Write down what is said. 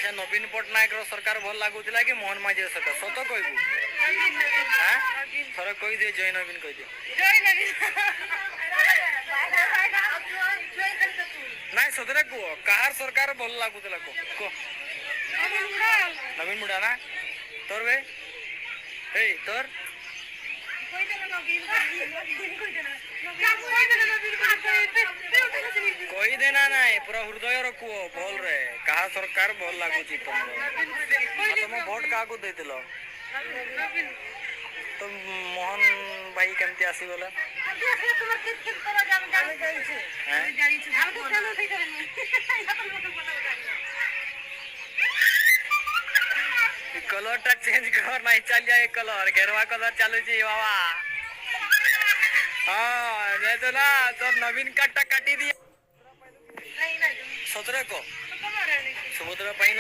अच्छा नवीन पट्टनायक सरकार भल लगुला कि मोहन माझी सरकार सत कहबू थर कही दिए जय नवीन कह दियो नाई सतरे कह कहार सरकार भल लगुला कह नवीन मुड़ा ना तोर बे हे तोर कही देना ना पूरा हृदय रखु भल रे कहा सरकार भल लगुच तुम भोट क्या देल तो मोहन भाई केमती आसीगला कलर टा चेंज कर नहीं चल जाए कलर गेरवा कलर चालू बाबा हाँ नहीं तो ना तो नवीन कार्ड काटी दिया सतरे को सुभद्रा पाइन